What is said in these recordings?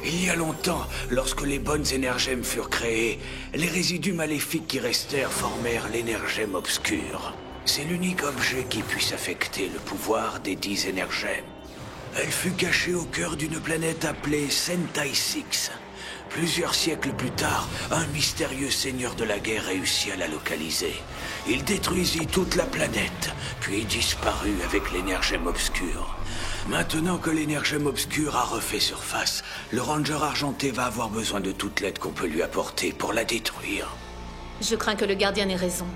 Il y a longtemps, lorsque les bonnes énergèmes furent créées, les résidus maléfiques qui restèrent formèrent l'énergème obscure. C'est l'unique objet qui puisse affecter le pouvoir des 10 énergèmes. Elle fut cachée au cœur d'une planète appelée Sentai 6. Plusieurs siècles plus tard, un mystérieux seigneur de la guerre réussit à la localiser. Il détruisit toute la planète, puis disparut avec l'énergème obscure. Maintenant que l'énergème obscure a refait surface, le Ranger argenté va avoir besoin de toute l'aide qu'on peut lui apporter pour la détruire. Je crains que le gardien ait raison.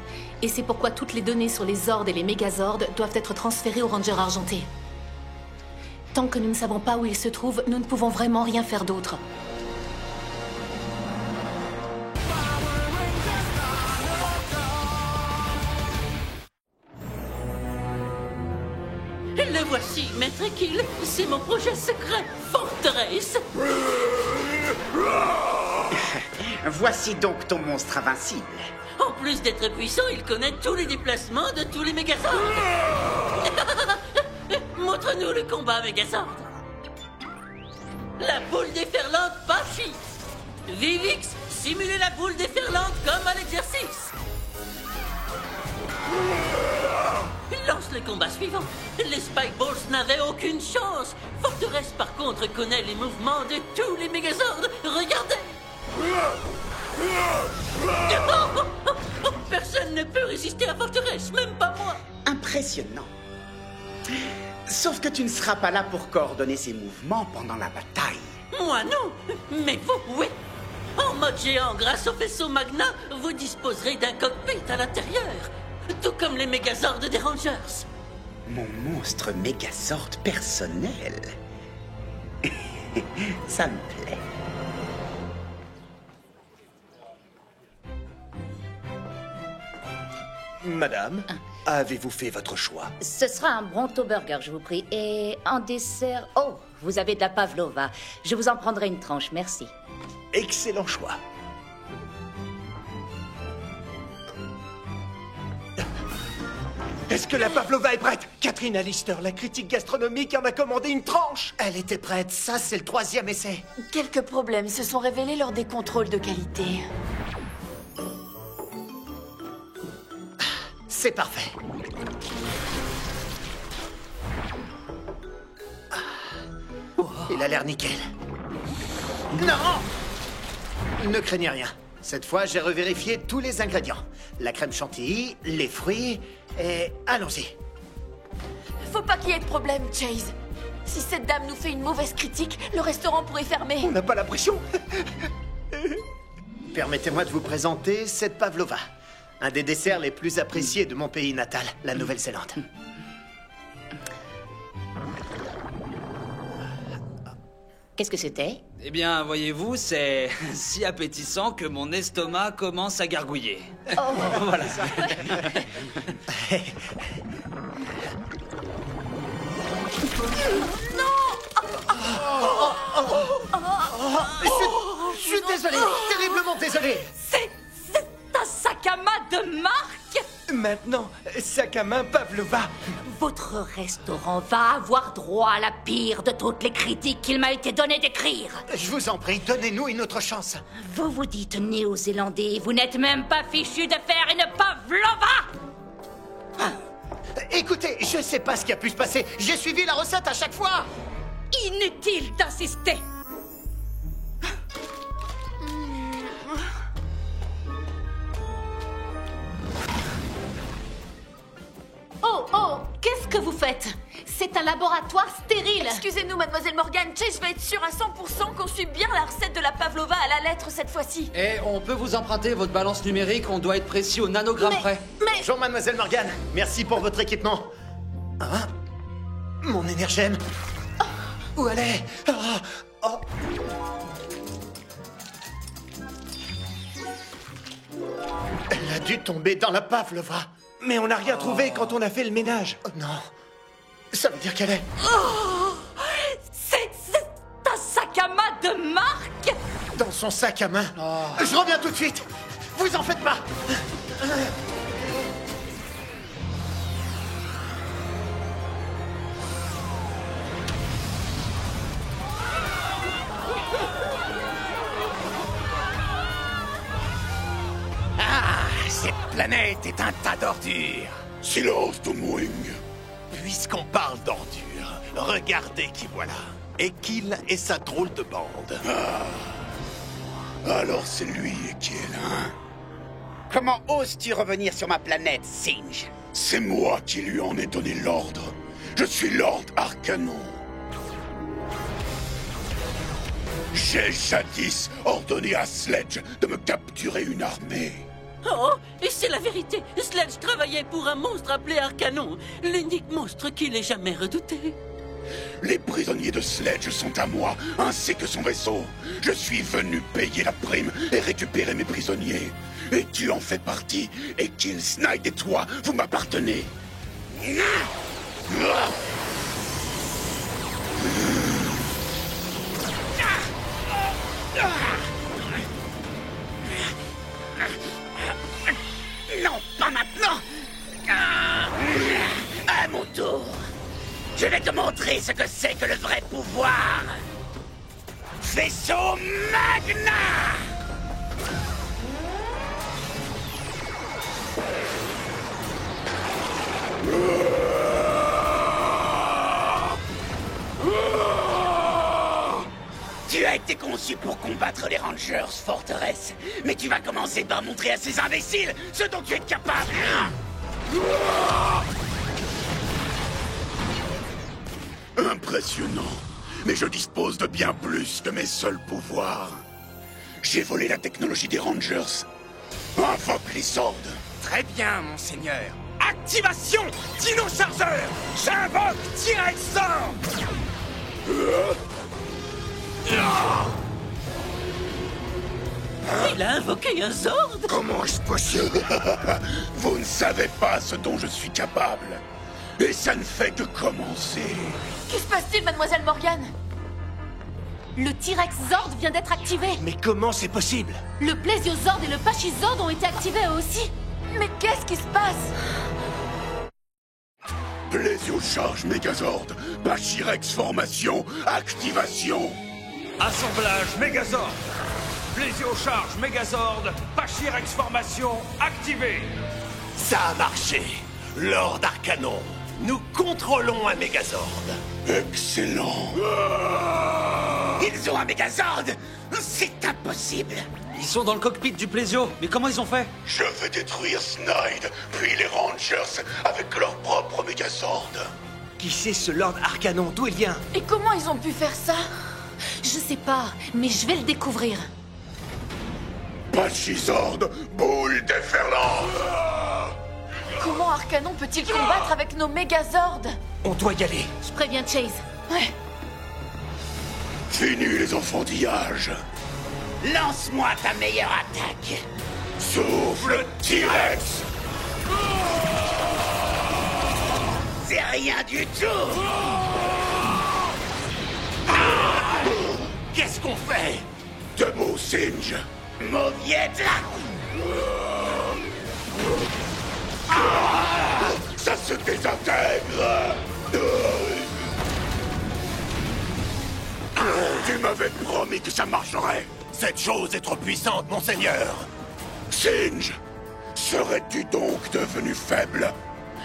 Et c'est pourquoi toutes les données sur les Zords et les Mégazords doivent être transférées au Ranger argenté. Tant que nous ne savons pas où il se trouve, nous ne pouvons vraiment rien faire d'autre. Le voici, Maître Kill. C'est mon projet secret, Forteresse. Voici donc ton monstre invincible. En plus d'être puissant, il connaît tous les déplacements de tous les Mégazords. Montre-nous le combat, Mégazord. La boule déferlante Bashi. Vivix, simulez la boule déferlante comme à l'exercice. Lance le combat suivant. Les Spike Balls n'avaient aucune chance. Forteresse, par contre, connaît les mouvements de tous les Mégazords. Regardez. Personne ne peut résister à Forteresse, même pas moi. Impressionnant. Sauf que tu ne seras pas là pour coordonner ses mouvements pendant la bataille. Moi non, mais vous, oui. En mode géant, grâce au vaisseau Magna, vous disposerez d'un cockpit à l'intérieur. Tout comme les Mégazords des Rangers. Mon monstre Mégazord personnel. Ça me plaît. Madame, avez-vous fait votre choix? Ce sera un Bronto Burger, je vous prie. Et en dessert... Oh, vous avez de la pavlova. Je vous en prendrai une tranche, merci. Excellent choix. Est-ce que la pavlova est prête? Catherine Allister, la critique gastronomique, en a commandé une tranche. Elle était prête, ça c'est le 3e essai. Quelques problèmes se sont révélés lors des contrôles de qualité. C'est parfait. Il a l'air nickel. Non! Ne craignez rien. Cette fois, j'ai revérifié tous les ingrédients. La crème chantilly, les fruits, et allons-y. Faut pas qu'il y ait de problème, Chase. Si cette dame nous fait une mauvaise critique, le restaurant pourrait fermer. On n'a pas la pression. Permettez-moi de vous présenter cette pavlova. Un des desserts les plus appréciés de mon pays natal, la Nouvelle-Zélande. Qu'est-ce que c'était? Eh bien, voyez-vous, c'est si appétissant que mon estomac commence à gargouiller. Oh. Voilà. Je suis désolé, terriblement désolé. C'est un sac à main de marque. Maintenant, sac à main pavlova. Votre restaurant va avoir droit à la pire de toutes les critiques qu'il m'a été donné d'écrire. Je vous en prie, donnez-nous une autre chance. Vous vous dites néo-zélandais, vous n'êtes même pas fichu de faire une pavlova. Écoutez, je sais pas ce qui a pu se passer. J'ai suivi la recette à chaque fois. Inutile d'insister. Oh, qu'est-ce que vous faites? C'est un laboratoire stérile. Excusez-nous, mademoiselle Morgan. Chase va être sûr à 100% qu'on suit bien la recette de la pavlova à la lettre cette fois-ci. Et on peut vous emprunter votre balance numérique, on doit être précis au nanogramme près. Bonjour, mademoiselle Morgan. Merci pour votre équipement. Hein? Mon énergème. Où elle est? Oh. Elle a dû tomber dans la pavlova. Mais on n'a rien trouvé quand on a fait le ménage. Oh non. Ça veut dire qu'elle est... C'est un sac à main de marque. dans son sac à main. Je reviens tout de suite. Vous en faites pas. Cette planète est un tas d'ordures. Silence, Tomwing. Puisqu'on parle d'ordures, regardez qui voilà. Ekil et sa drôle de bande. Alors c'est lui qui est là. Comment oses-tu revenir sur ma planète, Singe? C'est moi qui lui en ai donné l'ordre. Je suis Lord Arcanon. J'ai jadis ordonné à Sledge de me capturer une armée. Oh, et c'est la vérité. Sledge travaillait pour un monstre appelé Arcanon, l'unique monstre qu'il ait jamais redouté. Les prisonniers de Sledge sont à moi, ainsi que son vaisseau. Je suis venu payer la prime et récupérer mes prisonniers. Et tu en fais partie. Et Kill, Snide et toi, vous m'appartenez. Non, pas maintenant! À mon tour, je vais te montrer ce que c'est que le vrai pouvoir! Vaisseau Magna! Tu as été conçu pour combattre les Rangers Forteresse, mais tu vas commencer par montrer à ces imbéciles ce dont tu es capable. Impressionnant. Mais je dispose de bien plus que mes seuls pouvoirs. J'ai volé la technologie des Rangers. Invoque les ordres. Très bien, monseigneur. Activation Dino-chargeur. J'invoque T-Rex Sword. Il a invoqué un Zord? Comment est-ce possible? Vous ne savez pas ce dont je suis capable. Et ça ne fait que commencer. Que se passe-t-il, mademoiselle Morgane? Le T-Rex Zord vient d'être activé. Mais comment c'est possible? Le Plesiozord et le Pachysord ont été activés eux aussi. Mais qu'est-ce qui se passe? Plesiocharge Megazord, Pachyrex formation, activation. Assemblage Megazord. Plesiocharge Megazord, Pachyrex formation activée. Ça a marché. Lord Arcanon, nous contrôlons un Megazord. Excellent. Ils ont un Megazord? C'est impossible. Ils sont dans le cockpit du Plesio, mais comment ils ont fait? Je vais détruire Snide, puis les Rangers avec leur propre Megazord. Qui c'est ce Lord Arcanon? D'où il vient? Et comment ils ont pu faire ça? Je sais pas, mais je vais le découvrir. Pachysord, boule déferlante. Comment Arcanon peut-il combattre avec nos Megazords? On doit y aller. Je préviens Chase. Ouais. Fini les enfantillages. Lance-moi ta meilleure attaque. Souffle T-Rex. C'est rien du tout. Qu'est-ce qu'on fait? Debout, Singe. Mauviette. Ça se désintègre. Tu m'avais promis que ça marcherait. Cette chose est trop puissante, monseigneur. Singe, serais-tu donc devenu faible?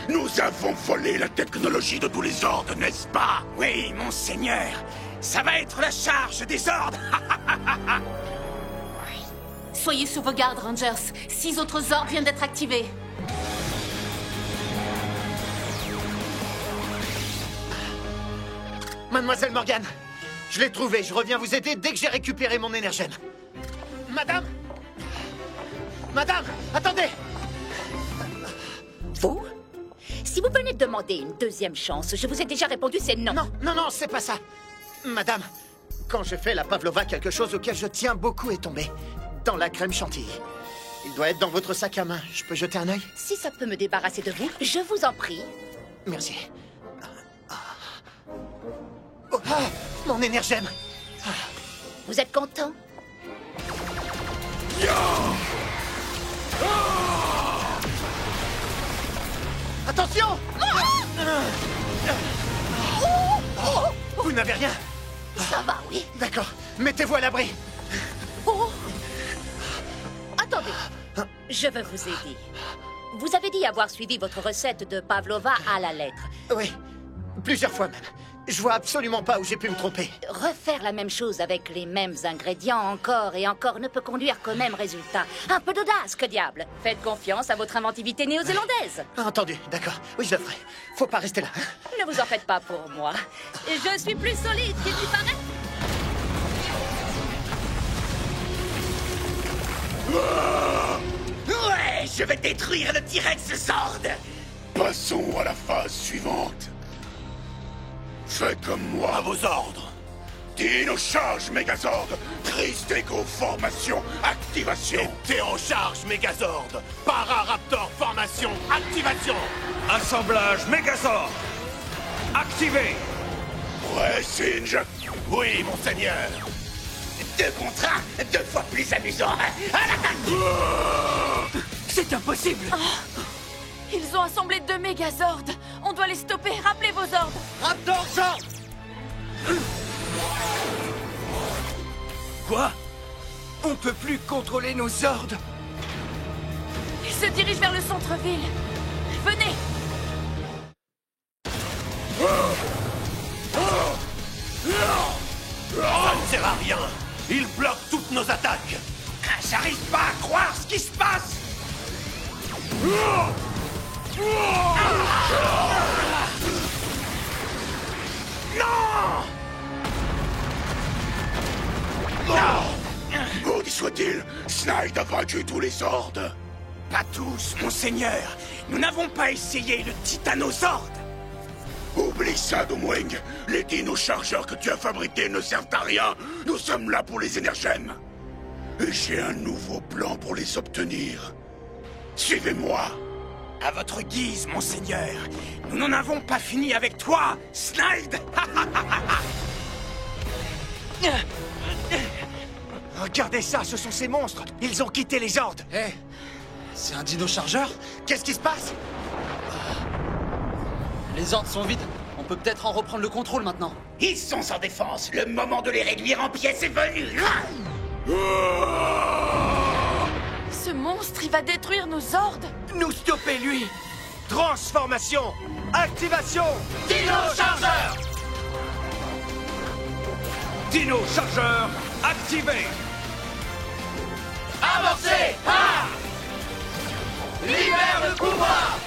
Nous avons volé la technologie de tous les ordres, n'est-ce pas? Oui, monseigneur. Ça va être la charge des ordres. Soyez sur vos gardes, Rangers. 6 autres Zords viennent d'être activés. Mademoiselle Morgane, je l'ai trouvé. Je reviens vous aider dès que j'ai récupéré mon énergème. Madame? Madame, attendez! Vous? Si vous venez de demander une deuxième chance, je vous ai déjà répondu, c'est non. Non, c'est pas ça. Madame, quand j'ai fait la pavlova, quelque chose auquel je tiens beaucoup est tombé. Dans la crème chantilly. Il doit être dans votre sac à main. Je peux jeter un œil? Si ça peut me débarrasser de vous, je vous en prie. Merci. Oh, mon énergème! Vous êtes content? Attention! Vous n'avez rien? Ça va, oui. D'accord. Mettez-vous à l'abri. Oh! Attendez. Je veux vous aider. Vous avez dit avoir suivi votre recette de pavlova à la lettre. Oui, plusieurs fois même. Je vois absolument pas où j'ai pu me tromper. Refaire la même chose avec les mêmes ingrédients encore et encore ne peut conduire qu'au même résultat. Un peu d'audace, que diable. Faites confiance à votre inventivité néo-zélandaise. Entendu, d'accord. Oui, je le ferai. Faut pas rester là. Ne vous en faites pas pour moi. Je suis plus solide qu'il n'y paraît. Ouais, je vais détruire le T-Rex Zord. Passons à la phase suivante. Faites comme moi. À vos ordres. Dino charge Megazord. Tristego formation, activation. Théo charge Megazord. Pararaptor formation, activation. Assemblage Megazord. Activé. Prêt, Singe? Oui, monseigneur. 2 contre 1, 2 fois plus amusant. À l'attaque. C'est impossible. Ils ont assemblé 2 Mégazords. On doit les stopper. Rappelez vos ordres. Raptor Zord! Quoi? On peut plus contrôler nos Zords. Ils se dirigent vers le centre-ville. Venez. Ça ne sert à rien. Il bloque toutes nos attaques. J'arrive pas à croire ce qui se passe. Maudit soit-il, Snide a vaincu tous les Zords. Pas tous, monseigneur. Nous n'avons pas essayé le Titanosord. Oublie ça, Domwing. Les dinos-chargeurs que tu as fabriqués ne servent à rien. Nous sommes là pour les énergèmes. Et j'ai un nouveau plan pour les obtenir. Suivez-moi. À votre guise, monseigneur. Nous n'en avons pas fini avec toi, Snide. Regardez ça, ce sont ces monstres. Ils ont quitté les Zords. Hé, c'est un dino chargeur? Qu'est-ce qui se passe? Les ordres sont vides. On peut peut-être en reprendre le contrôle maintenant. Ils sont sans défense. Le moment de les réduire en pièces est venu. Ce monstre, il va détruire nos Zords. Nous stopper, lui. Transformation. Activation. Dino chargeur. Dino chargeur activé. Avancez. Libère le pouvoir.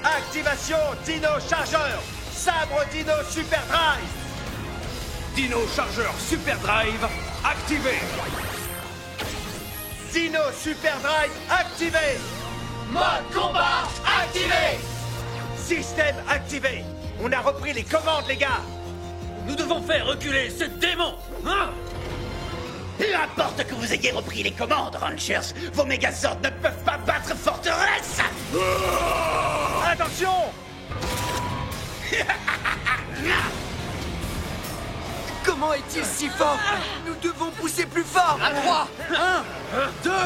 Activation Dino Chargeur. Sabre Dino Super Drive. Dino chargeur super drive activé. Dino Super Drive activé. Mode combat activé. Système activé. On a repris les commandes, les gars. Nous devons faire reculer ce démon. Hein? Peu importe que vous ayez repris les commandes, Rangers, vos Megazords ne peuvent pas battre Forteresse. Attention. Comment est-il si fort? Nous devons pousser plus fort. À 3, 1, 2, 3.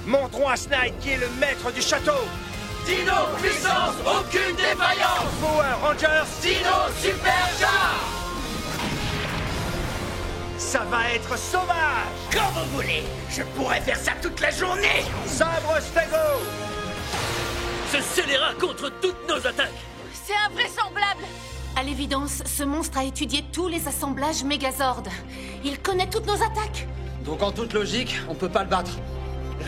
Montrons à Snide qui est le maître du château. Dino puissance, aucune défaillance. Power Rangers. Dino super charge. Ça va être sauvage. Quand vous voulez. Je pourrais faire ça toute la journée. Sabre Stego. Ce scélérat contre toutes nos attaques. C'est invraisemblable. À l'évidence, ce monstre a étudié tous les assemblages Megazord. Il connaît toutes nos attaques. Donc en toute logique, on peut pas le battre.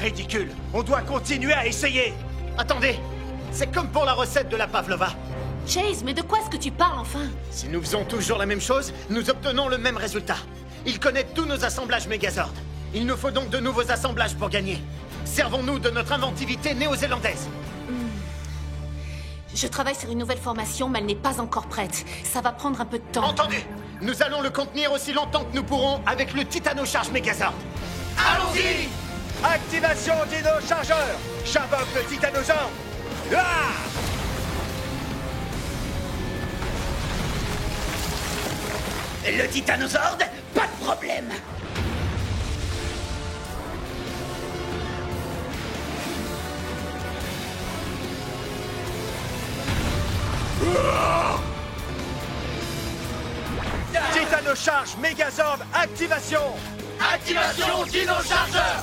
Ridicule. On doit continuer à essayer. Attendez. C'est comme pour la recette de la pavlova. Chase, mais de quoi est-ce que tu parles enfin? Si nous faisons toujours la même chose, nous obtenons le même résultat. Il connaît tous nos assemblages Megazord. Il nous faut donc de nouveaux assemblages pour gagner. Servons-nous de notre inventivité néo-zélandaise. Je travaille sur une nouvelle formation, mais elle n'est pas encore prête. Ça va prendre un peu de temps. Entendu. Nous allons le contenir aussi longtemps que nous pourrons avec le Titano-Charge Megazord. Allons-y. Activation Dino Chargeur. J'invoque le Titanosaure. Le Titanosord, pas de problème. Dino-Charge Megazord, activation! Activation Dino-Chargeur!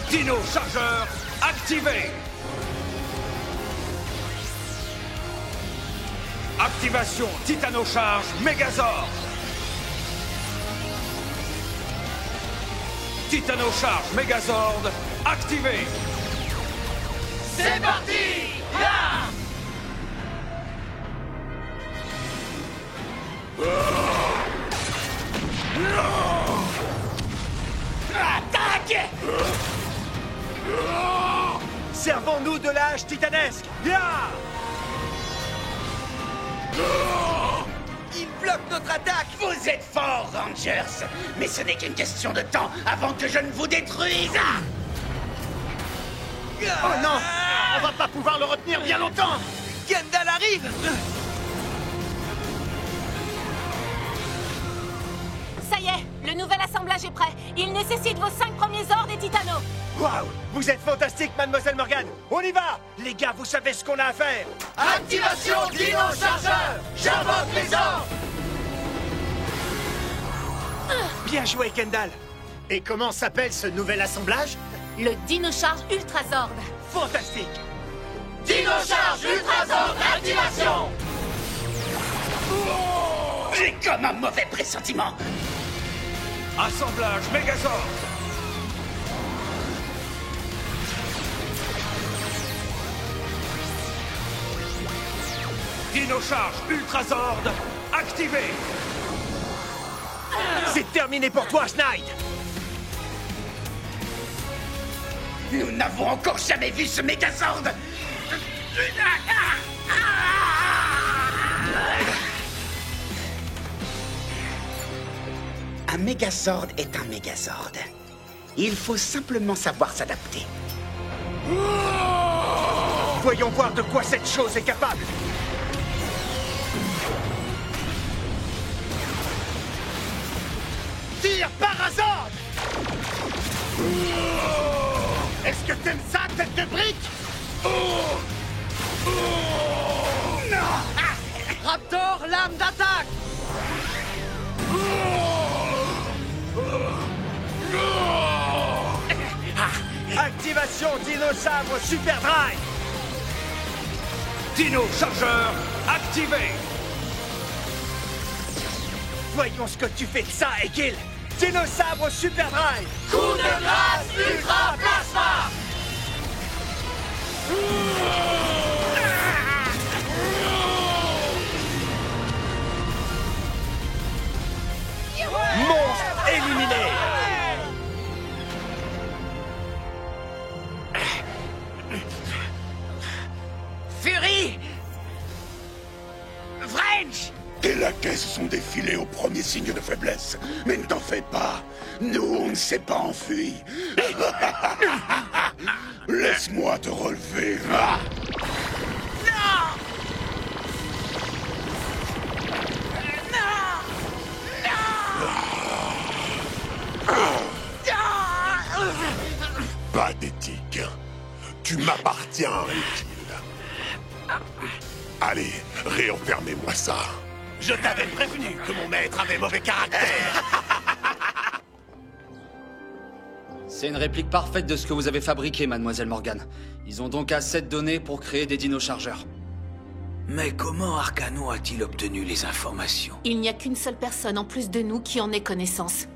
Dino-Chargeur activé. Activation Titano-Charge Megazord. Titano-Charge Megazord activé. C'est parti! Là! Attaque! Servons-nous de la hache titanesque! Ya! Il bloque notre attaque! Vous êtes forts, Rangers! Mais ce n'est qu'une question de temps avant que je ne vous détruise! Oh non! On va pas pouvoir le retenir bien longtemps! Kendall arrive! Ça y est, le nouvel assemblage est prêt. Il nécessite vos 5 premiers ordres et Titano. Waouh! Vous êtes fantastique, Mademoiselle Morgan! On y va! Les gars, vous savez ce qu'on a à faire! Activation Dino-Chargeur! J'invoque les ordres! Bien joué, Kendall! Et comment s'appelle ce nouvel assemblage? Le Dino-Charge Ultrazord. Fantastique! Dino-Charge Ultrazord, activation! J'ai comme un mauvais pressentiment! Assemblage Megazord. Dino-Charge Ultrazord activé. C'est terminé pour toi, Schneid! Nous n'avons encore jamais vu ce Megazord! Un Megazord est un Megazord. Il faut simplement savoir s'adapter. Voyons voir de quoi cette chose est capable! Tire par hasard! Est-ce que t'aimes ça, tête de brique? Non! Raptor, lame d'attaque! Activation Dino-Sabre Super Drive! Dino-Chargeur activé. Voyons ce que tu fais de ça, Ekil! Dino-Sabre Super Drive! Coup de grâce Ultra Plasma! Monstre éliminé! Fury! Wrench! Tes laquais se sont défilés au premier signe de faiblesse. Mais ne t'en fais pas. Nous, on ne s'est pas enfui. Laisse-moi te relever. Pas d'éthique. Tu m'appartiens, Ekil. Allez, réenfermez-moi ça. Je t'avais prévenu que mon maître avait mauvais caractère! C'est une réplique parfaite de ce que vous avez fabriqué, Mademoiselle Morgan. Ils ont donc assez de données pour créer des dino-chargeurs. Mais comment Arcano a-t-il obtenu les informations? Il n'y a qu'une seule personne en plus de nous qui en ait connaissance.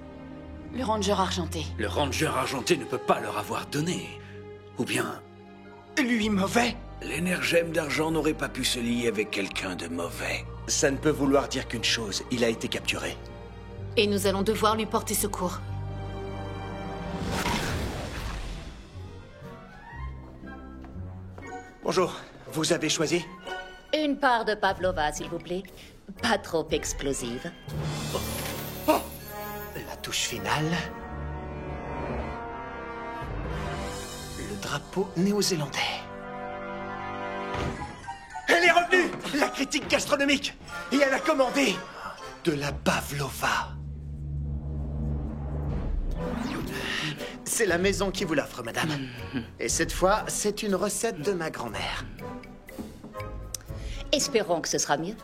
Le Ranger argenté. Le Ranger argenté ne peut pas leur avoir donné. Ou bien... Lui mauvais? L'énergème d'argent n'aurait pas pu se lier avec quelqu'un de mauvais. Ça ne peut vouloir dire qu'une chose, il a été capturé. Et nous allons devoir lui porter secours. Bonjour, vous avez choisi? Une part de pavlova, s'il vous plaît. Pas trop explosive. Oh! La touche finale. Le drapeau néo-zélandais. Elle est revenue! La critique gastronomique! Et elle a commandé de la pavlova. C'est la maison qui vous l'offre, madame. Et cette fois, c'est une recette de ma grand-mère. Espérons que ce sera mieux.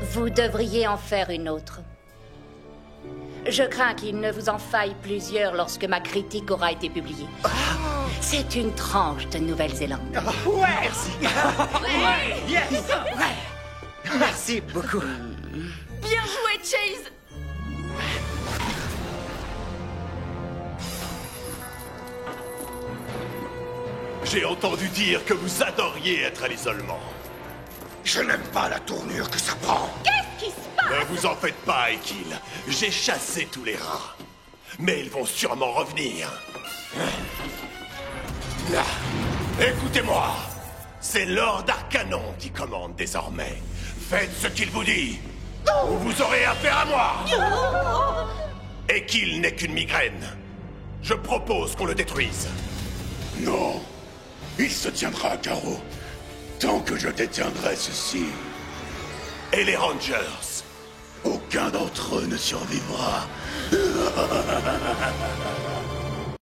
Vous devriez en faire une autre. Je crains qu'il ne vous en faille plusieurs lorsque ma critique aura été publiée. C'est une tranche de Nouvelle-Zélande. Ouais, merci. Ouais, yes. Ouais. Merci beaucoup. Bien joué, Chase. J'ai entendu dire que vous adoriez être à l'isolement. Je n'aime pas la tournure que ça prend. Qu'est-ce qui se passe? Ne vous en faites pas, Ekil. J'ai chassé tous les rats. Mais ils vont sûrement revenir. Écoutez-moi. C'est Lord Arcanon qui commande désormais. Faites ce qu'il vous dit, ou vous aurez affaire à moi. Ekil n'est qu'une migraine. Je propose qu'on le détruise. Non. Il se tiendra à carreau. Tant que je détiendrai ceci. Et les Rangers? Aucun d'entre eux ne survivra.